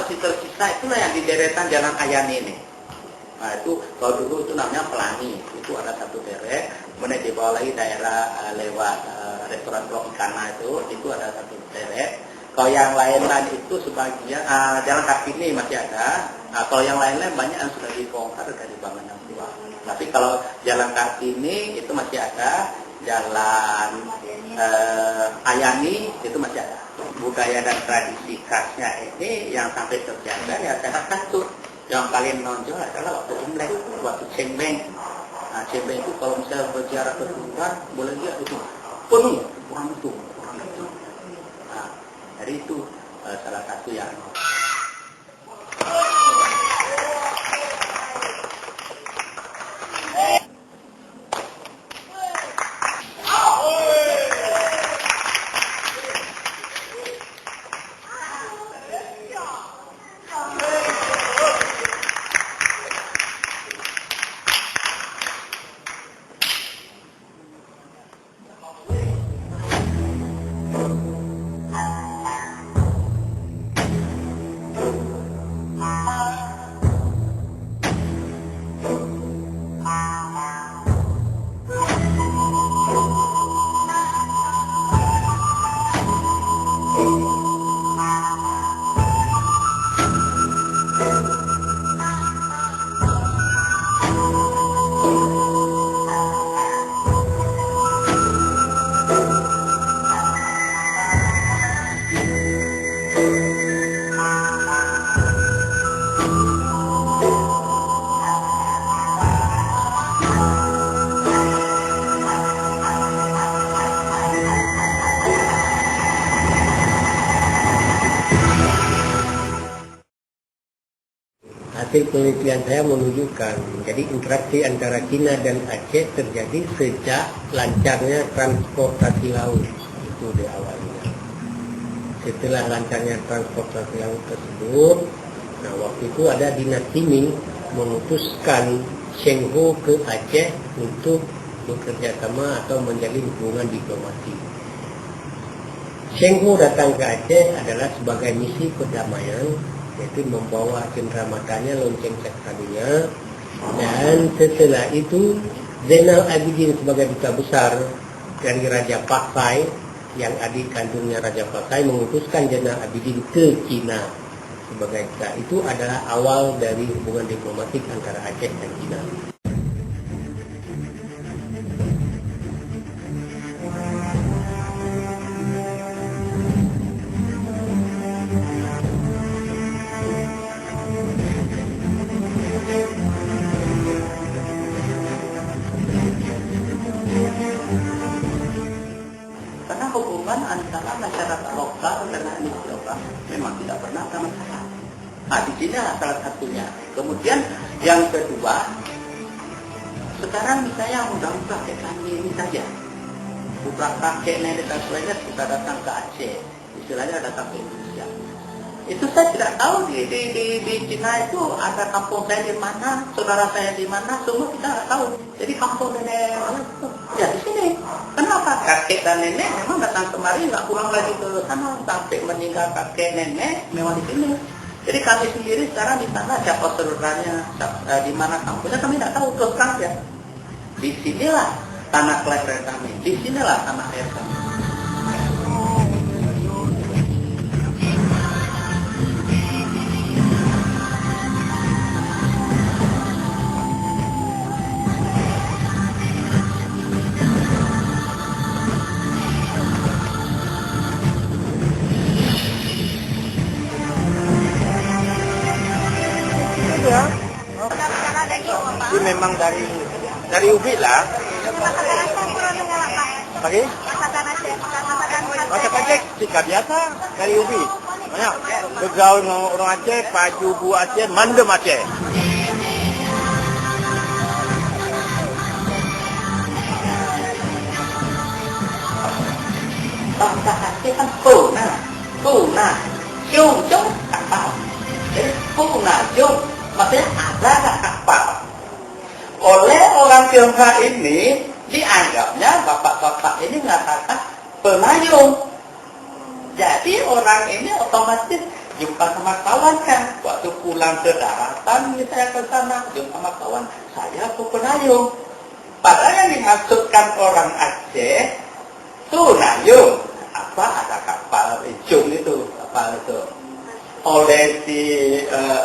masih tersisa itulah yang di deretan Jalan Ayani ini. Nah itu kalau dulu itu namanya Pelangi, itu ada satu deret. Kemudian di bawah lagi daerah lewat restoran Tropicana itu ada satu deret. Kalau yang lain-lain itu sebagian jalan kaki ini masih ada. Nah, kalau yang lain-lain banyak yang sudah dibongkar dari bangunan tua. Tapi kalau jalan kaki ini itu masih ada. Jalan Ayani itu masih ada. Budaya dan tradisi khasnya ini yang sampai terjaga ya salah satu yang paling menonjol adalah waktu Imlek, waktu Cengbeng. Nah, Cengbeng itu kalau misalnya berziarah ke kuburan boleh lihat itu penuh orang itu. Nah, dari itu salah satu yang hasil penelitian saya menunjukkan, jadi interaksi antara Cina dan Aceh terjadi sejak lancarnya transportasi laut itu di awalnya. Setelah lancarnya transportasi laut tersebut, nah waktu itu ada dinasti Ming memutuskan Cheng Ho ke Aceh untuk bekerja sama atau menjalin hubungan diplomatik. Cheng Ho datang ke Aceh adalah sebagai misi perdamaian, yaitu membawa cenderamata-nya lonceng cakradunya, dan setelah itu Zainal Abidin sebagai duta besar dari Raja Pasai, yang adik kandungnya Raja Pasai, mengutuskan Zainal Abidin ke Cina sebagai duta. Itu adalah awal dari hubungan diplomatik antara Aceh dan Cina. hubungan antara masyarakat lokal dengan etnis lokal memang tidak pernah ada masalah. Nah, di sini salah satunya. Kemudian yang kedua, sekarang misalnya mudah-mudah kayak kami ini saja, bukan kakek nenek dan sebagainya sudah datang ke Aceh, istilahnya datang ke Indonesia. Itu saya tidak tahu di Cina itu ada kampung saya di mana, saudara saya di mana, semua kita tidak tahu. Jadi kampung nenek ya di sini. Kenapa? Kakek dan nenek memang datang kemari, nggak pulang lagi ke sana sampai meninggal kakek nenek memang di sini. Jadi kami sendiri sekarang di sana siapa saudaranya, di mana kampungnya kami tidak tahu terus terang ya. Di sinilah tanah kelahiran kami, di sinilah tanah air kami. Itu memang dari ubi lah. Pagi? Masak Aceh, jika biasa dari ubi. Banyak. Bergaul dengan orang Aceh, baju bu Aceh, mandem Aceh. Bangsa Aceh kan punah, jung kapal. Jadi punah, jung, maksudnya ada nggak kapal. Oleh orang Tionghoa ini dianggapnya bapak-bapak ini mengatakan pengayung. Jadi orang ini otomatis jumpa sama kawan kan, waktu pulang ke daratan saya ke sana, jumpa sama kawan, saya penayung. Padahal yang dimaksudkan orang Aceh, tunayung. Apa ada kapal icung itu, kapal itu. Oleh si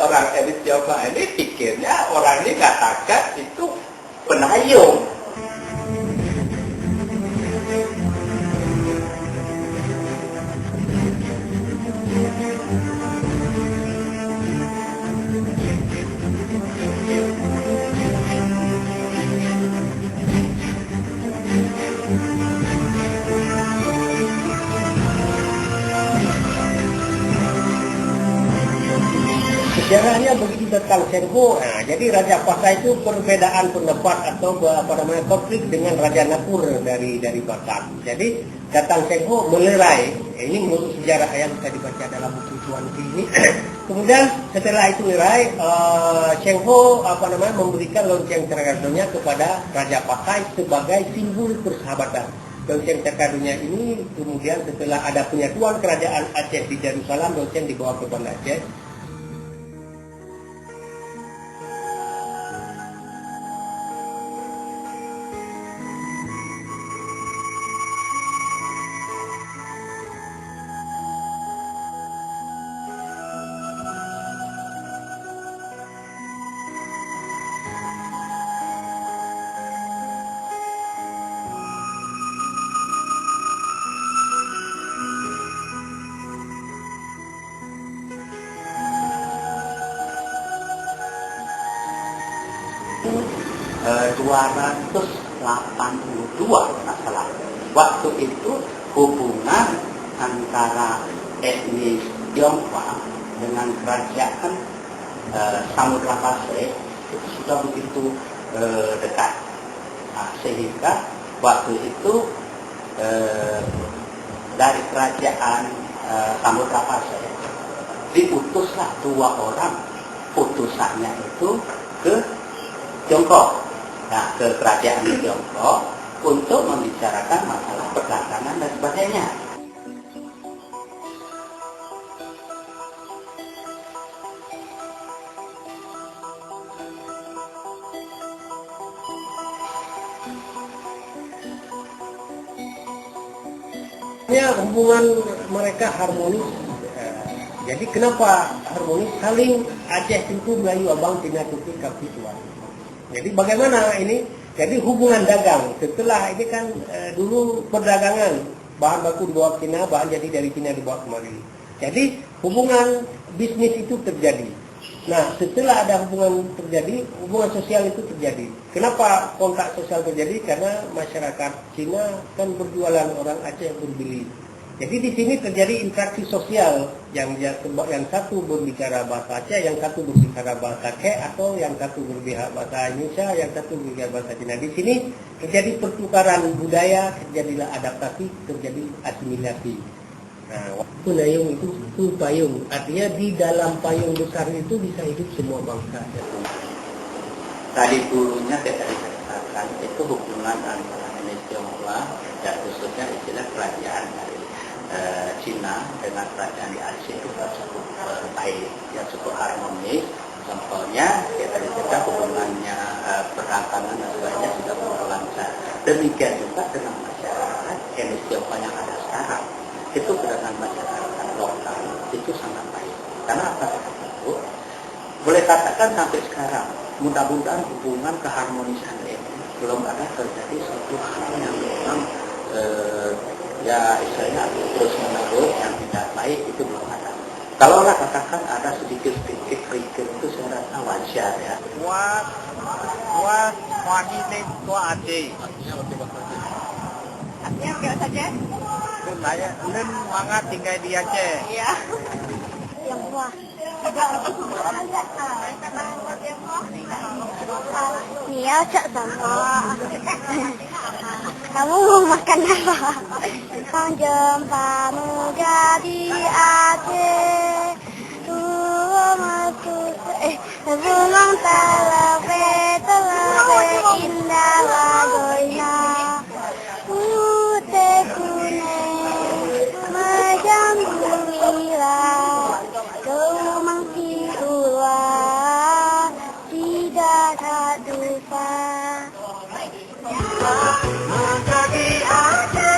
orang elit Jawa ini pikirnya orang ini katakan itu penayung. Sejarahnya begitu tentang Sengho. Nah, jadi Raja Patah itu perbedaan pendapat atau konflik dengan Raja Napur dari Batak. Jadi datang Sengho melerai. Ini menurut sejarah yang bisa dibaca dalam buku Tuan ini. Kemudian setelah itu lerai, Sengho memberikan lonceng terkadunya kepada Raja Patah sebagai simbol persahabatan. Lonceng terkadunya ini kemudian setelah ada penyatuan kerajaan Aceh di Yerusalem, lonceng dibawa ke Banda Aceh. Tahun 282 masalah. Waktu itu hubungan antara etnis Tionghoa dengan kerajaan Samudra Pasir itu sudah begitu dekat. Nah, sehingga waktu itu dari kerajaan Samudra Pasir diutuslah 2 orang utusannya itu ke Tiongkok. Nah, ke kerajaan Tiongkok untuk membicarakan masalah perdagangan dan sebagainya. Ya, hubungan mereka harmonis. Jadi kenapa harmonis? Saling Aceh itu Melayu Abang Tina Tuki Kapituan. Jadi bagaimana ini? Jadi hubungan dagang. Setelah ini kan dulu perdagangan bahan baku dibawa ke Cina, bahan jadi dari Cina dibawa kemari. Jadi hubungan bisnis itu terjadi. Nah, setelah ada hubungan terjadi, hubungan sosial itu terjadi. Kenapa kontak sosial terjadi? Karena masyarakat Cina kan berjualan, orang Aceh berbeli. Jadi di sini terjadi interaksi sosial yang satu berbicara bahasa Aceh, yang satu berbicara bahasa Ke, atau yang satu berbicara bahasa Indonesia, yang satu berbicara bahasa Cina. Di sini terjadi pertukaran budaya, terjadilah adaptasi, terjadi asimilasi. Nah, waktu Nayung itu payung, artinya di dalam payung besar itu bisa hidup semua bangsa. Tadi dulunya tadi katakan itu hubungan antara etnis Tionghoa dan khususnya istilah kerajaan dari Cina dengan kerajaan di Aceh itu cukup baik, ya cukup harmonis. Contohnya, ya tadi kita hubungannya perdagangan dan sebagainya sudah berlancar. Demikian juga dengan masyarakat etnis Tionghoa yang ada sekarang, itu dengan masyarakat lokal itu sangat baik. Karena apa itu? Boleh katakan sampai sekarang, mudah-mudahan hubungan keharmonisan ini belum ada terjadi suatu hal yang memang ya istilahnya terus menerus yang tidak baik, itu belum ada. Kalau orang katakan ada sedikit-sedikit kerikil itu saya rasa wajar ya. Wah ini tua Aceh. Artinya kayak saja? Saya Len mangat tinggal di Aceh. Iya. Yang buah. Iya, Cak sama. Kamu mau makan apa? Kau jempamu jadi Aceh. Rumah talawe indah lagonya. Putih kuning macam gurila. tak lupa. Menjadi Aceh